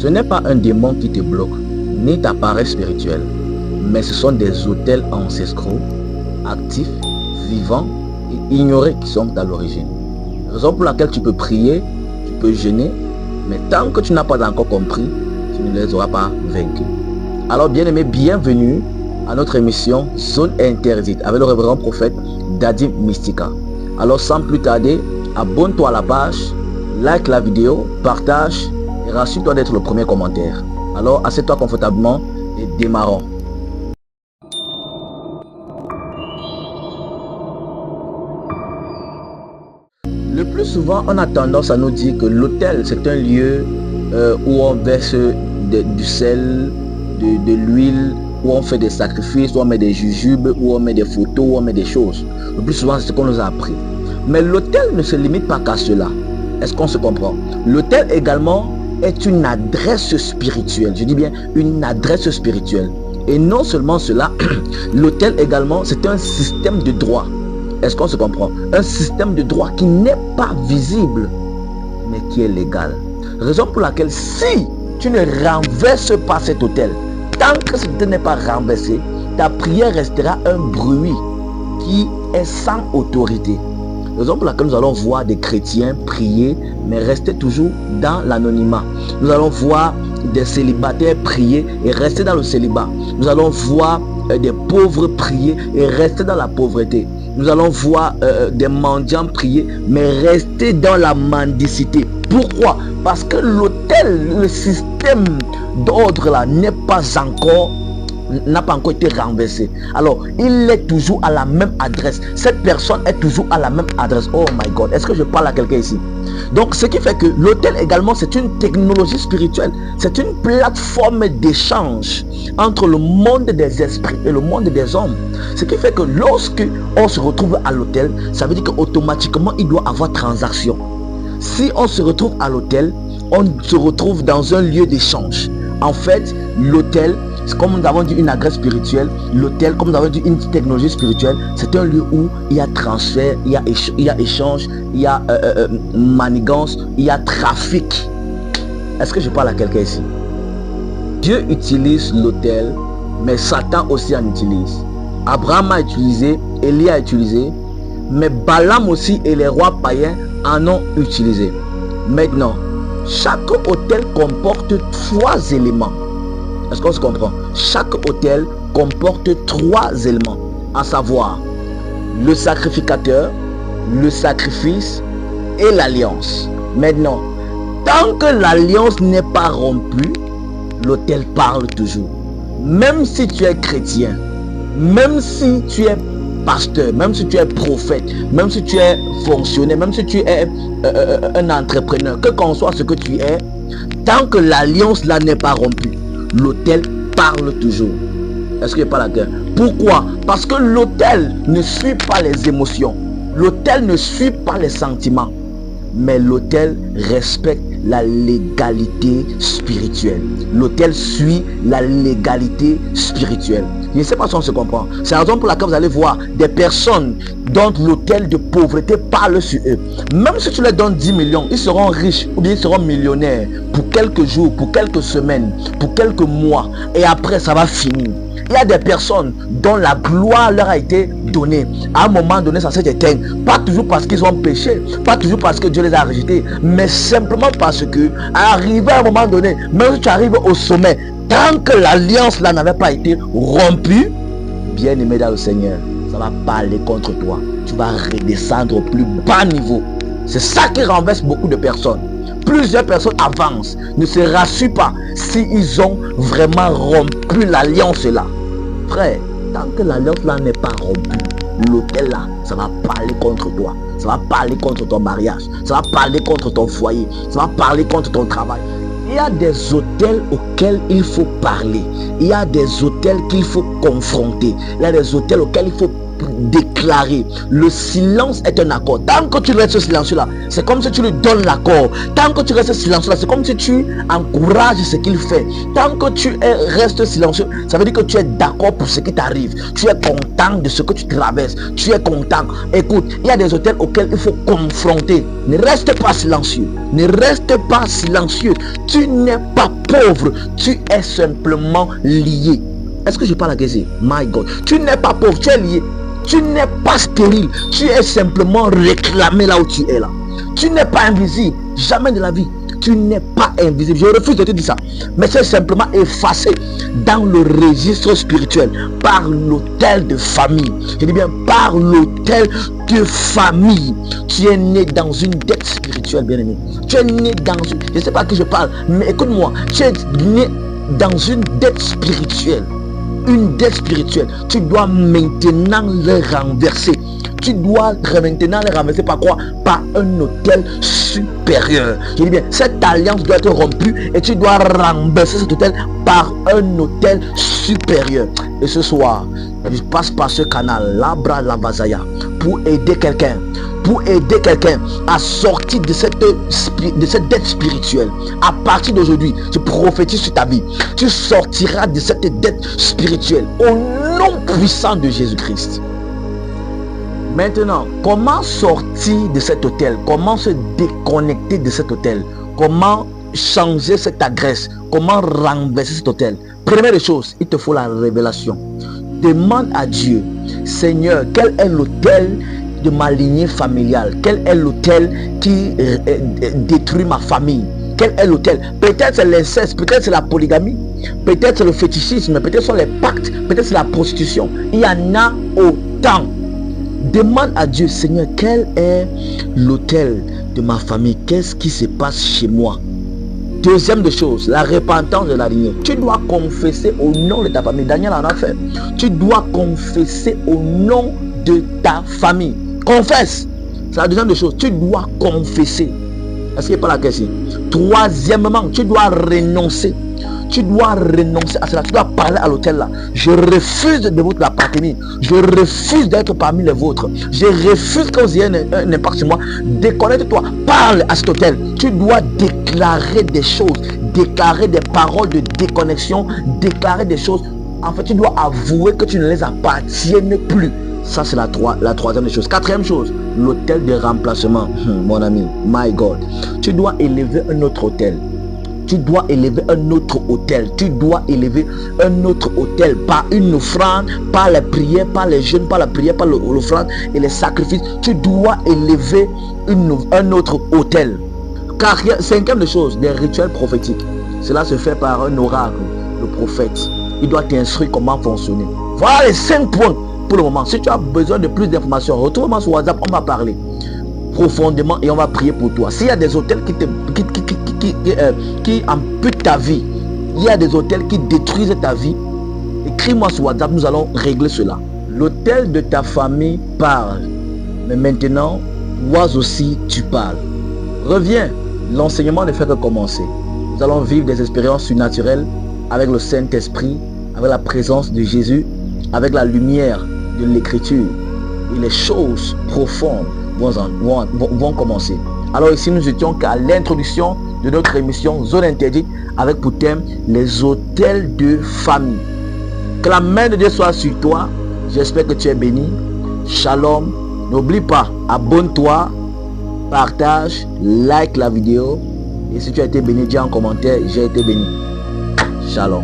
Ce n'est pas un démon qui te bloque, ni ta paresse spirituelle, mais ce sont des autels ancestraux, actifs, vivants et ignorés qui sont à l'origine. Raison pour laquelle tu peux prier, tu peux jeûner, mais tant que tu n'as pas encore compris, tu ne les auras pas vaincus. Alors bien-aimés, bienvenue à notre émission Zone Interdite avec le révérend prophète Daddy Mystica. Alors sans plus tarder, abonne-toi à la page, like la vidéo, partage et rassure-toi d'être le premier commentaire. Alors assieds-toi confortablement et démarrons. Le plus souvent, on a tendance à nous dire que l'autel, c'est un lieu où on verse du sel, de l'huile, où on fait des sacrifices, où on met des jujubes, où on met des photos, où on met des choses. Le plus souvent, c'est ce qu'on nous a appris. Mais l'autel ne se limite pas qu'à cela. Est-ce qu'on se comprend? L'autel également est une adresse spirituelle. Je dis bien une adresse spirituelle. Et non seulement cela, l'autel également, c'est un système de droit. Est-ce qu'on se comprend? Un système de droit qui n'est pas visible, mais qui est légal. Raison pour laquelle si tu ne renverses pas cet autel, tant que ce n'est pas renversé, ta prière restera un bruit qui est sans autorité. Raison pour laquelle nous allons voir des chrétiens prier, mais rester toujours dans l'anonymat. Nous allons voir des célibataires prier et rester dans le célibat. Nous allons voir des pauvres prier et rester dans la pauvreté. Nous allons voir des mendiants prier, mais rester dans la mendicité. Pourquoi? Parce que l'autel, le système d'ordre là n'a pas encore été renversé. Alors, il est toujours à la même adresse. Cette personne est toujours à la même adresse. Oh my God, est-ce que je parle à quelqu'un ici? Donc, ce qui fait que l'autel également, c'est une technologie spirituelle. C'est une plateforme d'échange entre le monde des esprits et le monde des hommes. Ce qui fait que lorsque on se retrouve à l'autel, ça veut dire qu'automatiquement, il doit avoir transaction. Si on se retrouve à l'autel, on se retrouve dans un lieu d'échange. En fait, l'autel, comme nous avons dit une adresse spirituelle, l'autel, comme nous avons dit une technologie spirituelle, c'est un lieu où il y a transfert, il y a échange, il y a manigance, il y a trafic. Est-ce que je parle à quelqu'un ici? Dieu utilise l'autel, mais Satan aussi en utilise. Abraham a utilisé, Élie a utilisé, mais Balaam aussi et les rois païens en ont utilisé. Maintenant, chaque autel comporte 3 éléments. Est-ce qu'on se comprend? Chaque autel comporte 3 éléments, à savoir le sacrificateur, le sacrifice et l'alliance. Maintenant, tant que l'alliance n'est pas rompue, l'autel parle toujours. Même si tu es chrétien, même si tu es pasteur, même si tu es prophète, même si tu es fonctionnaire, même si tu es un entrepreneur, que qu'on soit ce que tu es, tant que l'alliance là n'est pas rompue, l'autel parle toujours. Est-ce qu'il n'y a pas la guerre? Pourquoi? Parce que l'autel ne suit pas les émotions. L'autel ne suit pas les sentiments. Mais l'autel respecte la légalité spirituelle. L'autel suit la légalité spirituelle. Je ne sais pas si on se comprend. C'est la raison pour laquelle vous allez voir des personnes dont l'autel de pauvreté parle sur eux. Même si tu leur donnes 10 millions, ils seront riches ou bien ils seront millionnaires pour quelques jours, pour quelques semaines, pour quelques mois. Et après, ça va finir. Il y a des personnes dont la gloire leur a été donnée. À un moment donné, ça s'est éteint. Pas toujours parce qu'ils ont péché, pas toujours parce que Dieu les a rejetés, mais simplement parce que, arrivé à un moment donné, même si tu arrives au sommet, tant que l'alliance là n'avait pas été rompue, bien aimé dans le Seigneur, ça va parler contre toi. Tu vas redescendre au plus bas niveau. C'est ça qui renverse beaucoup de personnes. Plusieurs personnes avancent, ne se rassurent pas s'ils ont vraiment rompu l'alliance là. Frère, tant que l'alliance là n'est pas rompue, l'autel là, ça va parler contre toi. Ça va parler contre ton mariage. Ça va parler contre ton foyer. Ça va parler contre ton travail. Il y a des autels auxquels il faut parler. Il y a des autels qu'il faut confronter. Il y a des autels auxquels il faut déclarer. Le silence est un accord. Tant que tu restes silencieux là, c'est comme si tu lui donnes l'accord. Tant que tu restes silencieux là, c'est comme si tu encourages ce qu'il fait. Tant que tu restes silencieux, ça veut dire que tu es d'accord pour ce qui t'arrive. Tu es content de ce que tu traverses. Tu es content. Écoute, il y a des hôtels auxquels il faut confronter. Ne reste pas silencieux. Ne reste pas silencieux. Tu n'es pas pauvre. Tu es simplement lié. Est-ce que je parle à Gazi? My God. Tu n'es pas pauvre, tu es lié. Tu n'es pas stérile. Tu es simplement réclamé là où tu es là. Tu n'es pas invisible. Jamais de la vie. Tu n'es pas invisible. Je refuse de te dire ça. Mais c'est simplement effacé dans le registre spirituel par l'autel de famille. Je dis bien par l'autel de famille. Tu es né dans une dette spirituelle, bien aimé. Tu es né dans une... Je ne sais pas à qui je parle, mais écoute-moi. Tu es né dans une dette spirituelle. Une dette spirituelle. Tu dois maintenant le renverser. Tu dois maintenant le renverser par quoi? Par un autel supérieur. Je dis bien, cette alliance doit être rompue et tu dois renverser cet autel par un autel supérieur. Et ce soir, je passe par ce canal, Labra Lavazaya, pour aider quelqu'un. Pour aider quelqu'un à sortir de cette dette spirituelle. À partir d'aujourd'hui, je prophétise sur ta vie. Tu sortiras de cette dette spirituelle au nom puissant de Jésus-Christ. Maintenant, comment sortir de cet hôtel? Comment se déconnecter de cet hôtel? Comment changer cette adresse? Comment renverser cet hôtel? Première chose, il te faut la révélation. Demande à Dieu, Seigneur, quel est l'hôtel de ma lignée familiale? Quel est l'hôtel qui détruit ma famille? Quel est l'hôtel? Peut-être c'est l'inceste, peut-être c'est la polygamie, peut-être c'est le fétichisme, peut-être c'est les pactes, peut-être c'est la prostitution. Il y en a autant. Demande à Dieu, Seigneur, quel est l'hôtel de ma famille? Qu'est-ce qui se passe chez moi? Deuxième des choses, la repentance de la lignée. Tu dois confesser au nom de ta famille. Daniel en a fait. Tu dois confesser au nom de ta famille. Confesse. C'est la deuxième des choses. Tu dois confesser. Est-ce qu'il n'y a pas la question? Troisièmement, tu dois renoncer. Tu dois renoncer à cela. Tu dois parler à l'hôtel là. Je refuse de vous appartenir. Je refuse d'être parmi les vôtres. Je refuse que vous ayez un impact sur moi. Déconnecte-toi. Parle à cet hôtel. Tu dois déclarer des choses. Déclarer des paroles de déconnexion. Déclarer des choses. En fait, tu dois avouer que tu ne les appartiennes plus. Ça, c'est la troisième chose. Quatrième chose, l'hôtel de remplacement. Mon ami, my God. Tu dois élever un autre hôtel. Tu dois élever un autre hôtel. Tu dois élever un autre hôtel par une offrande, par les prières, par les jeûnes, par la prière, par l'offrande et les sacrifices. Tu dois élever un autre hôtel. Cinquième de chose, des rituels prophétiques. Cela se fait par un oracle, le prophète. Il doit t'instruire comment fonctionner. Voilà les 5 points pour le moment. Si tu as besoin de plus d'informations, retrouve-moi sur WhatsApp, on va parler profondément et on va prier pour toi. S'il y a des hôtels qui amputent ta vie, il y a des hôtels qui détruisent ta vie, écris-moi sur WhatsApp, nous allons régler cela. L'hôtel de ta famille parle, mais maintenant, toi aussi tu parles. Reviens, l'enseignement ne fait que commencer. Nous allons vivre des expériences surnaturelles avec le Saint-Esprit, avec la présence de Jésus, avec la lumière de l'écriture, et les choses profondes vont commencer. Alors ici nous étions qu'à l'introduction de notre émission Zone Interdite avec pour thème les hôtels de famille. Que la main de Dieu soit sur toi. J'espère que tu es béni. Shalom. N'oublie pas, abonne-toi, partage, like la vidéo. Et si tu as été béni, dis en commentaire, j'ai été béni. Shalom.